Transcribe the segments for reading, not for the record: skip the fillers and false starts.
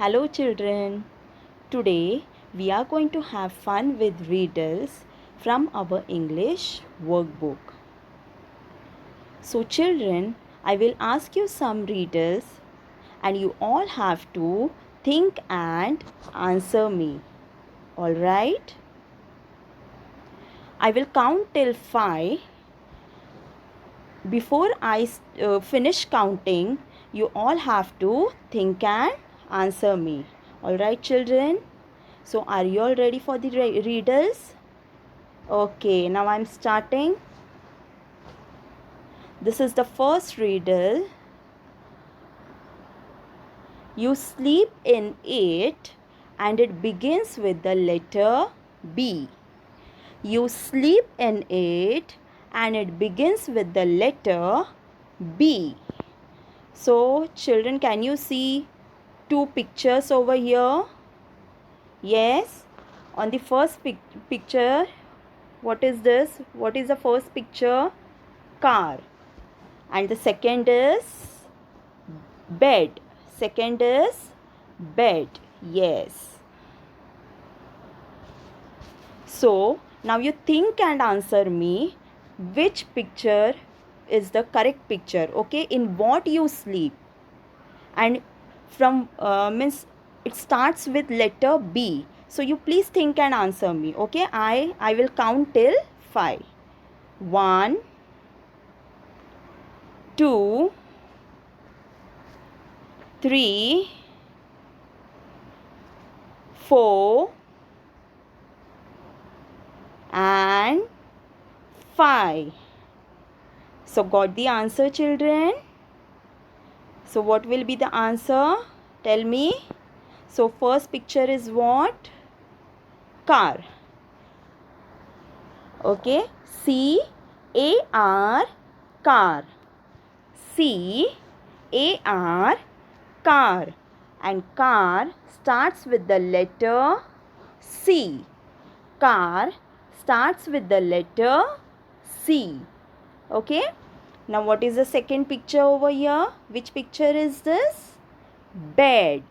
Hello children. Today we are going to have fun with riddles from our English workbook. So children, I will ask you some riddles and you all have to think and answer me. All right? I will count till 5. Before I finish counting, you all have to think and answer me. All right children? So are you all ready for the riddles? Okay, now I'm starting. This is the first riddle. You sleep in it and it begins with the letter B. You sleep in it and it begins with the letter B. So children, can you see two pictures over here? Yes. On the first picture, what is this? What is the first picture? Car. And the second is bed. Second is bed. Yes. So now you think and answer me which picture is the correct picture. Okay, in what you sleep, and from means it starts with letter B. So you please think and answer me. Okay, I will count till 5. 1, 2, 3, 4 and 5. So got the answer children? So what will be the answer? Tell me. So first picture is what? Car. Okay. C-A-R, car. C-A-R, car. And car starts with the letter C. Car starts with the letter C. Okay. Now what is the second picture over here? Which picture is this? Bed.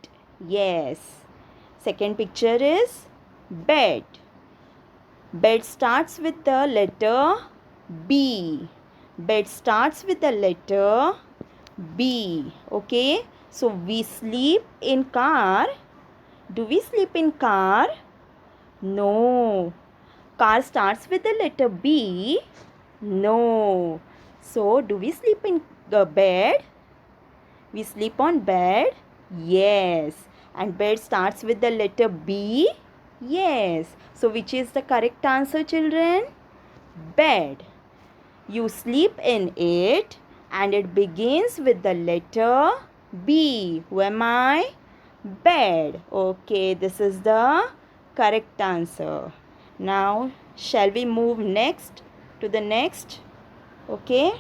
Yes. Second picture is bed. Bed starts with the letter B. Bed starts with the letter B. Okay. So we sleep in car. Do we sleep in car? No. Car starts with the letter B. No. So do we sleep in the bed? We sleep on bed? Yes. And bed starts with the letter B? Yes. So which is the correct answer children? Bed. You sleep in it and it begins with the letter B. Who am I? Bed. Okay, this is the correct answer. Now, shall we move next to the next? Okay.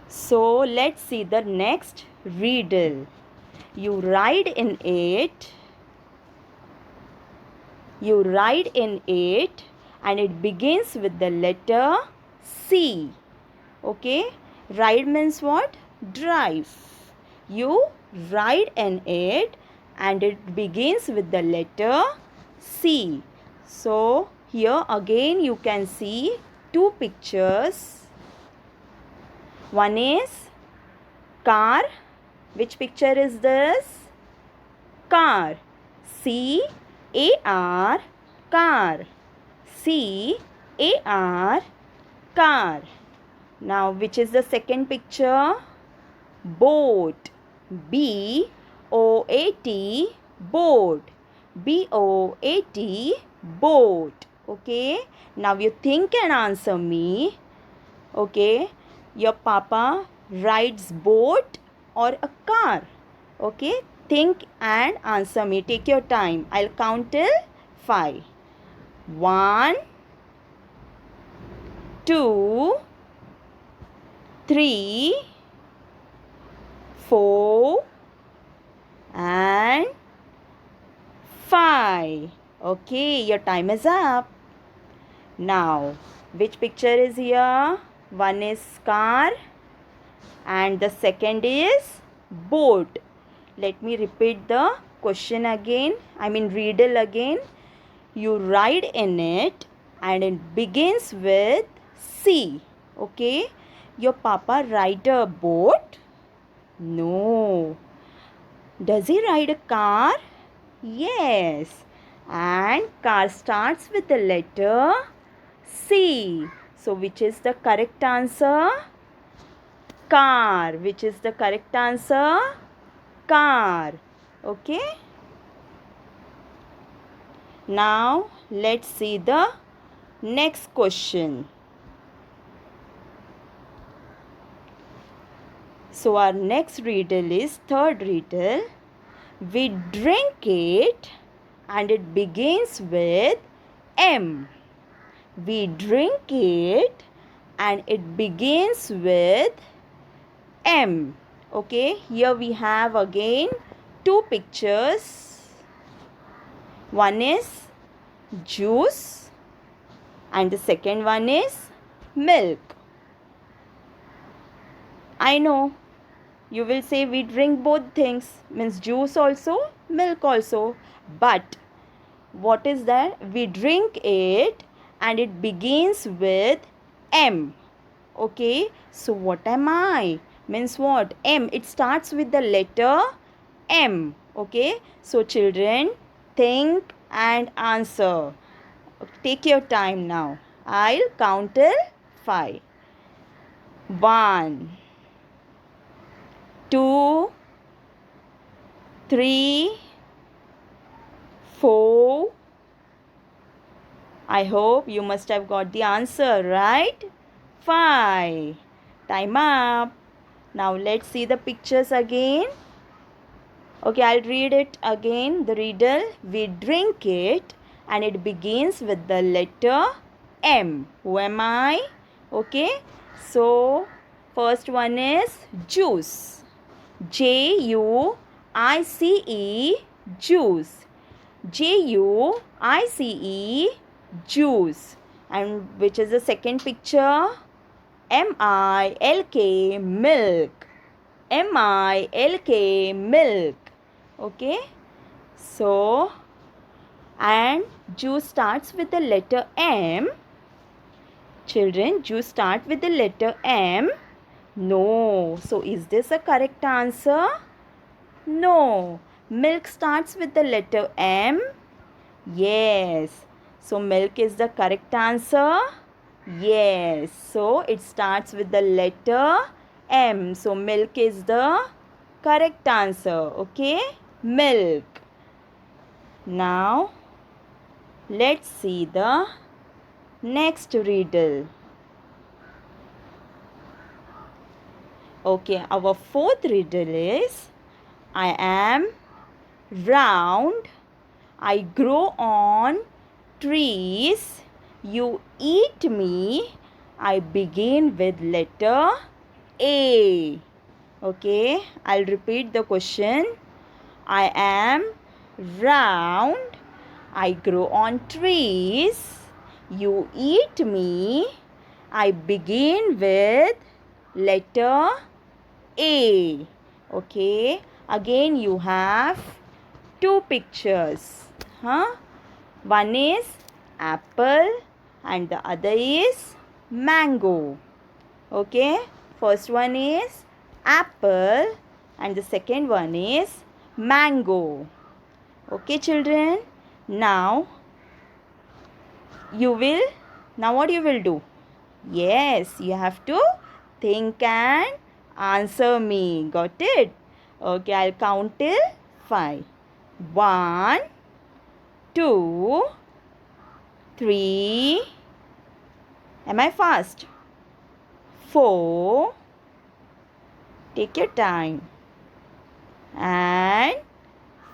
So, let's see the next riddle. You ride in it. You ride in it and it begins with the letter C. Okay. Ride means what? Drive. You ride in it and it begins with the letter C. So here again you can see two pictures. One is car. Which picture is this? Car. C-A-R, car. C-A-R, car. Now which is the second picture? Boat. B-O-A-T, boat. B-O-A-T, boat. Okay. Now you think and answer me. Okay. Your papa rides boat or a car? Okay. Think and answer me. Take your time. I'll count till 5. 1, 2, 3, 4 and 5. Okay, your time is up. Now, which picture is here? One is car and the second is boat. Let me repeat the question again, riddle again. You ride in it and it begins with C. Okay? Your papa ride a boat? No. Does he ride a car? Yes. And car starts with the letter C. So which is the correct answer? Car. Which is the correct answer? Car. Okay? Now let's see the next question. So our next riddle is third riddle. We drink it and it begins with M. We drink it and it begins with M. Okay, here we have again two pictures. One is juice and the second one is milk. I know you will say we drink both things, means juice also, milk also. But what is that? We drink it and it begins with M. Okay, so what am I? Means what? M. It starts with the letter M. Okay, so children, think and answer. Take your time now. I'll count till 5. 1, 2, 3, 4. I hope you must have got the answer, right? 5. Time up. Now let's see the pictures again. Okay, I'll read it again. The riddle. We drink it and it begins with the letter M. Who am I? Okay, so first one is juice. J-U-I-C-E, juice. J-U-I-C-E, juice. And which is the second picture? M-I-L-K, milk. M-I-L-K, milk. Okay, so and juice starts with the letter M. Children, juice start with the letter M. No. So is this a correct answer? No. Milk starts with the letter M. Yes. So milk is the correct answer. Yes. So it starts with the letter M. So milk is the correct answer. Okay. Milk. Now let's see the next riddle. Okay, our fourth riddle is I am round, I grow on trees, you eat me, I begin with letter A. Okay, I'll repeat the question. I am round, I grow on trees, you eat me, I begin with letter A. Okay, again you have two pictures. One is apple and the other is mango. Okay, first one is apple and the second one is mango. Okay, children, now what you will do? Yes, you have to think and answer me. Got it? Okay, I'll count till 5. 1, 2, 3. Am I fast? 4. Take your time. And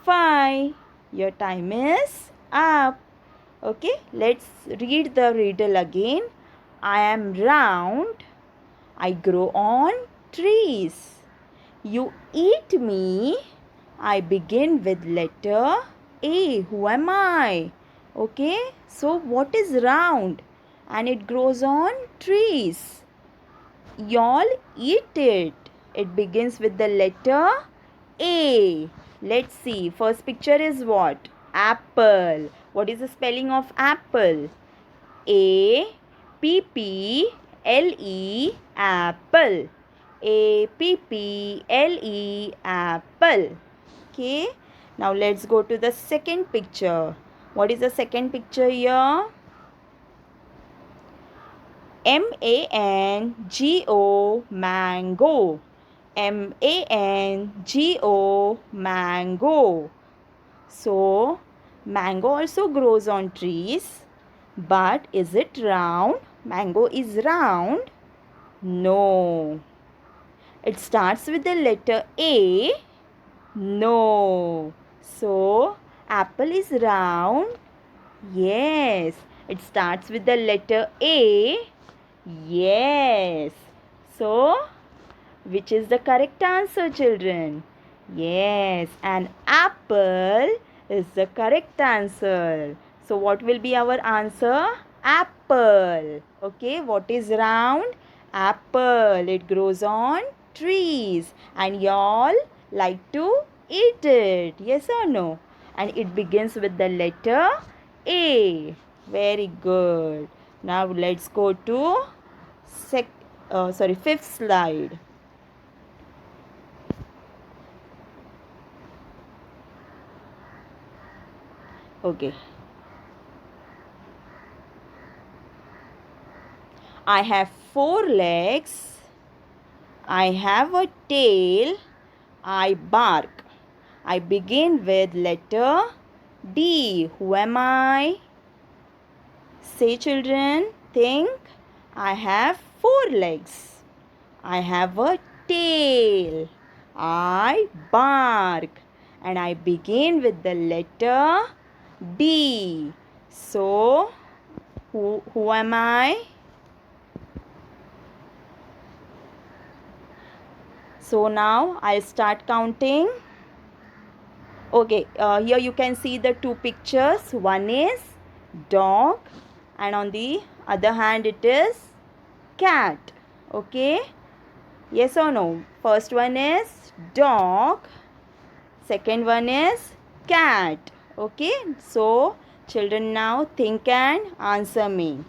5. Your time is up. Okay, let's read the riddle again. I am round, I grow on trees. You eat me, I begin with letter A. Who am I? Okay, so what is round and it grows on trees? y'all eat it. It begins with the letter A. Let's see. First picture is what? Apple. What is the spelling of apple? A P P L E, apple. A P P L E, apple. Okay. Now let's go to the second picture. What is the second picture here? MANGO, mango. MANGO, mango. So, mango also grows on trees. But is it round? Mango is round? No. It starts with the letter A. No. So, apple is round? Yes. It starts with the letter A. Yes. So, which is the correct answer, children? Yes, an apple is the correct answer. So, what will be our answer? Apple. Okay, what is round? Apple. It grows on trees. And y'all like to eat it. Yes or no? And it begins with the letter A. Very good. Now, let's go to fifth slide. Okay. I have 4 legs. I have a tail. I bark. I begin with letter D. Who am I? Say, children, think. I have 4 legs. I have a tail. I bark. And I begin with the letter D. So, who am I? So now I'll start counting. Okay, here you can see the 2 pictures. One is dog and on the other hand it is cat. Okay, yes or no? First one is dog. Second one is cat. Okay, so children now think and answer me.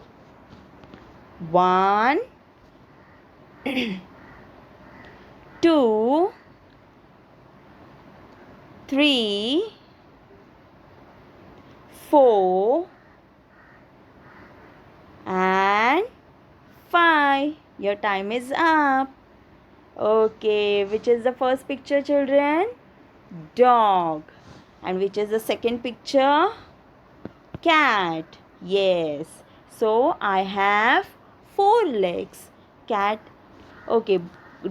1, 2, 3, 4 and 5. Your time is up. Okay, which is the first picture, children? Dog. And which is the second picture? Cat. Yes. So I have 4 legs. Cat. Okay,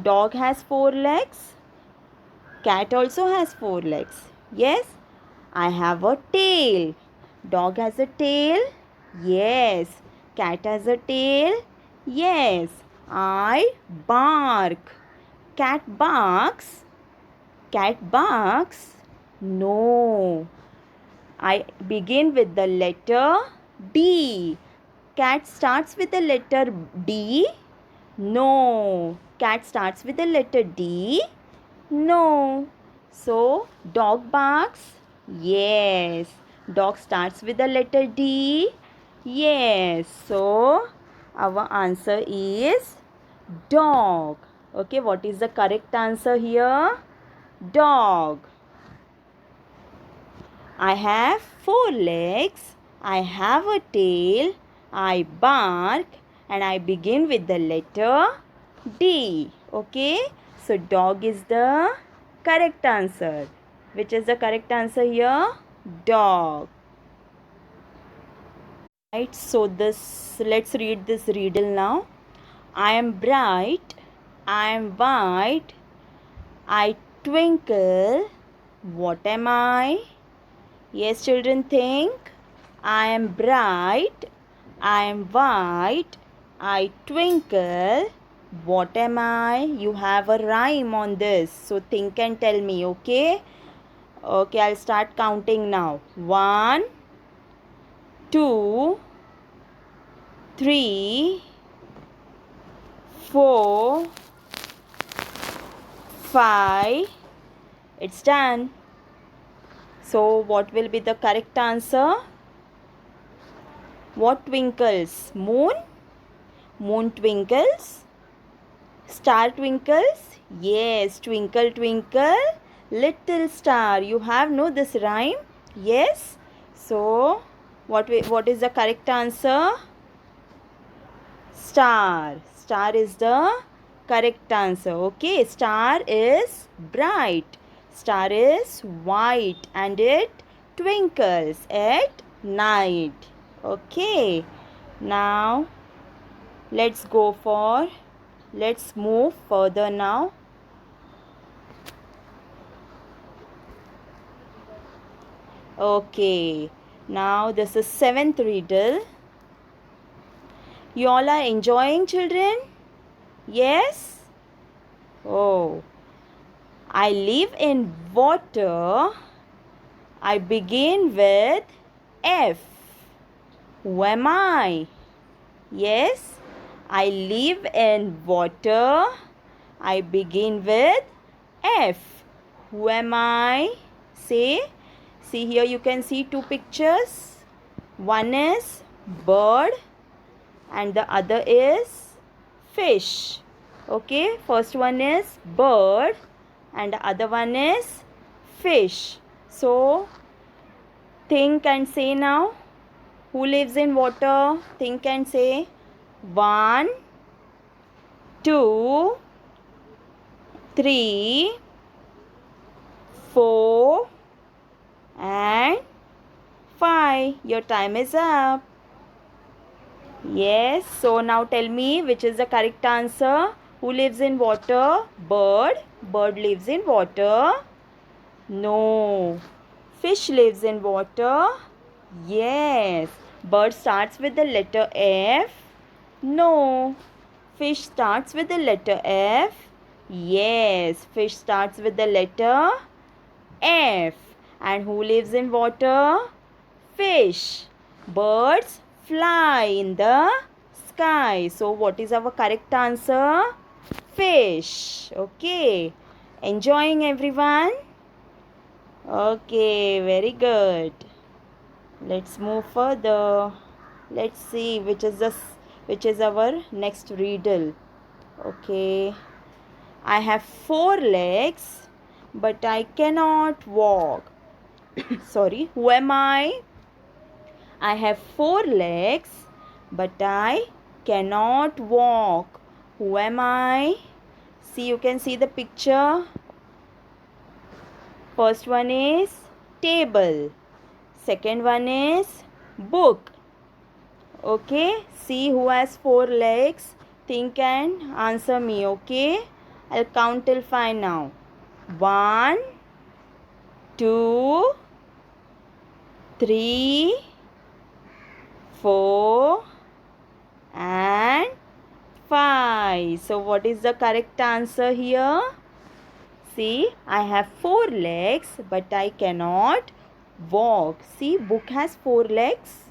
dog has 4 legs. Cat also has 4 legs. Yes. I have a tail. Dog has a tail. Yes. Cat has a tail. Yes. I bark. Cat barks. Cat barks. No. I begin with the letter D. Cat starts with the letter D. No. Cat starts with the letter D. No. So, dog barks. Yes. Dog starts with the letter D. Yes. So, our answer is dog. Okay, what is the correct answer here? Dog. I have 4 legs. I have a tail. I bark and I begin with the letter D. Okay, so dog is the correct answer. Which is the correct answer here? Dog. Right, so let's read this riddle now. I am bright, I am white, I twinkle. What am I? Yes, children, think. I am bright, I am white, I twinkle. What am I? You have a rhyme on this. So think and tell me, okay? Okay, I'll start counting now. 1, 2, 3, 4, 5. It's done. So what will be the correct answer? What twinkles? Moon? Moon twinkles? Star twinkles? Yes, twinkle twinkle little star. You have know this rhyme? Yes. So what is the correct answer? Star. Star is the correct answer. Okay, star is bright. Star is white and it twinkles at night. Okay, now let's move further now. Okay, now this is 7th riddle. You all are enjoying, children? Yes? Oh, I live in water. I begin with F. Who am I? Yes, I live in water. I begin with F. Who am I? Say. See here you can see two pictures. One is bird and the other is fish. Okay, first one is bird and the other one is fish. So think and say now. Who lives in water? Think and say. 1, 2, 3, 4 and 5. Your time is up. Yes, so now tell me which is the correct answer. Who lives in water? Bird. Bird lives in water. No. Fish lives in water. Yes. Bird starts with the letter F. No. Fish starts with the letter F. Yes. Fish starts with the letter F. And who lives in water? Fish. Birds fly in the sky. So what is our correct answer? Fish. Okay. Enjoying everyone? Okay, very good. Let's move further. Let's see which is our next riddle. Okay. I have 4 legs, but I cannot walk. Sorry, who am I? I have 4 legs, but I cannot walk. Who am I? See, you can see the picture. First one is table. Second one is book. Okay, see who has 4 legs. Think and answer me, okay? I'll count till 5 now. 1, 2, 3, 4 and 5. So what is the correct answer here? See, I have 4 legs but I cannot walk. See, book has 4 legs.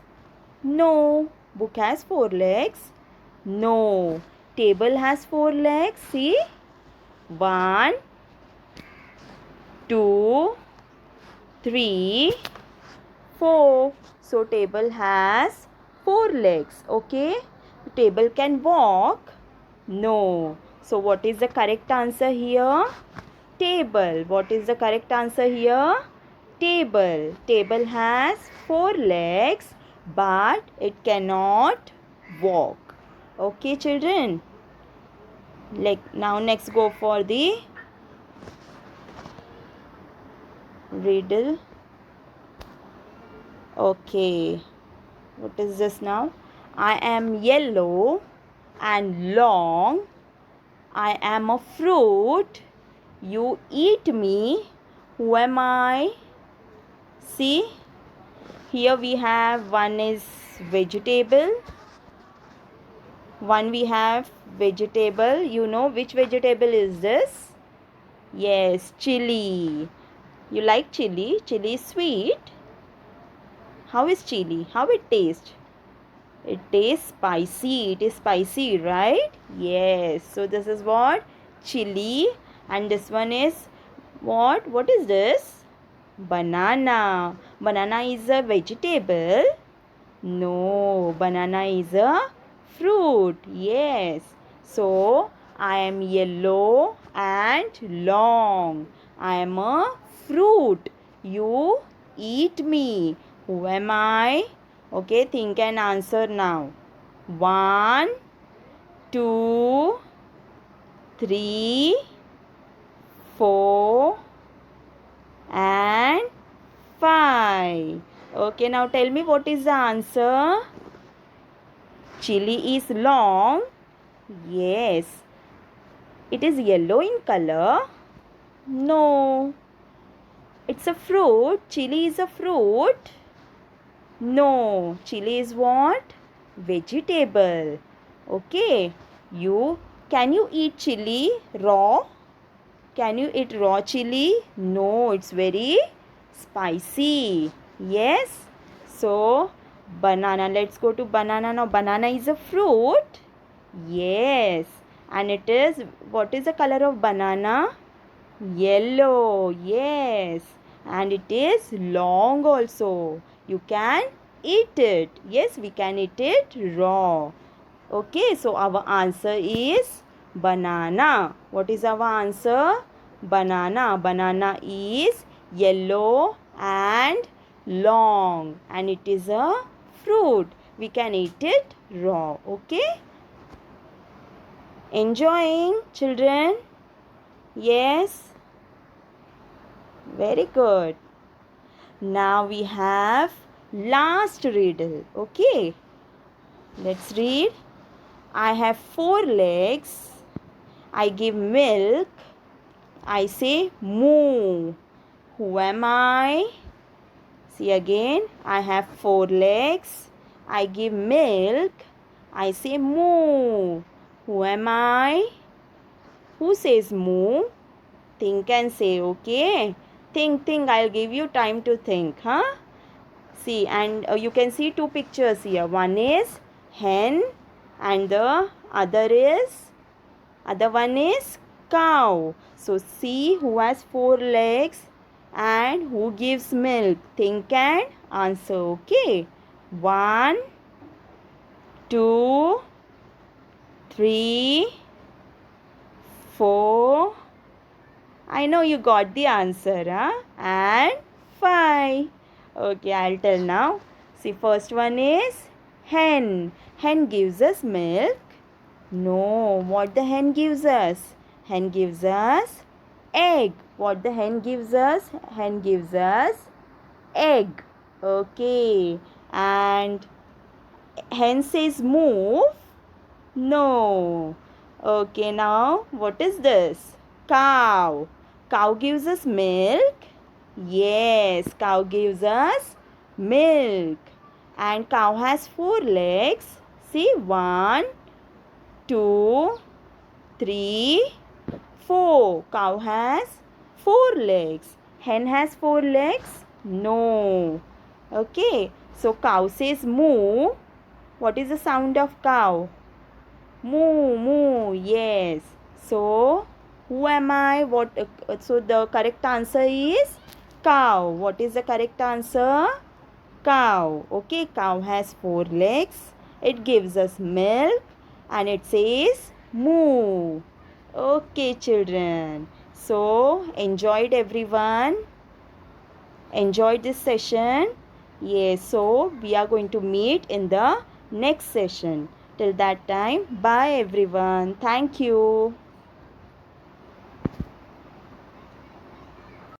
No. Book has 4 legs. No. Table has 4 legs. See, 1, 2, 3, 4. So table has 4 legs. Okay. Table can walk. No. So what is the correct answer here? Table. What is the correct answer here? Table. Table has 4 legs but it cannot walk. Okay, children. Now next go for the riddle. Okay. What is this now? I am yellow and long. I am a fruit. You eat me. Who am I? See, here we have one is vegetable. One we have vegetable. You know which vegetable is this? Yes, chili. You like chili? Chili is sweet. How is chili? How it tastes? It is spicy. It is spicy, right? Yes. So this is what? Chili. And this one is what? What is this? Banana. Banana is a vegetable. No, banana is a fruit. Yes. So, I am yellow and long. I am a fruit. You eat me. Who am I? Okay, think and answer now. 1, 2, 3, 4, and 5. Okay, now tell me what is the answer? Chili is long. Yes. It is yellow in color. No. It's a fruit. Chili is a fruit. No. Chili is what? Vegetable. Okay. Can you eat chili raw? Can you eat raw chili? No, it's very spicy. Yes. So, banana. Let's go to banana now. Banana is a fruit. Yes. And it is, what is the color of banana? Yellow. Yes. And it is long also. You can eat it. Yes, we can eat it raw. Okay, so our answer is banana. What is our answer? Banana. Banana is yellow and long, and it is a fruit. We can eat it raw. Okay? Enjoying, children? Yes? Very good. Now we have last riddle. Okay? Let's read. I have 4 legs. I give milk. I say moo. Who am I? See again. I have 4 legs. I give milk. I say moo. Who am I? Who says moo? Think and say, okay? Think. I'll give you time to think, huh? See, and you can see 2 pictures here. One is hen and the other one is cow. So see who has 4 legs and who gives milk. Think and answer. Okay. 1, 2, 3, 4. I know you got the answer, huh? And 5. Okay, I'll tell now. See, first one is hen. Hen gives us milk. No, what the hen gives us? Hen gives us egg. What the hen gives us? Hen gives us egg. Okay. And hen says move. No. Okay, now what is this? Cow. Cow gives us milk. Yes, cow gives us milk. And cow has 4 legs. See, 1, 2, 3, 4. Cow has 4 legs. Hen has 4 legs? No. Okay. So cow says moo. What is the sound of cow? Moo, moo. Yes. So who am I? So the correct answer is cow. What is the correct answer? Cow. Okay, cow has 4 legs. It gives us milk and it says moo. Okay, children. So, enjoyed everyone? Enjoyed this session? Yes, so we are going to meet in the next session. Till that time, bye everyone. Thank you.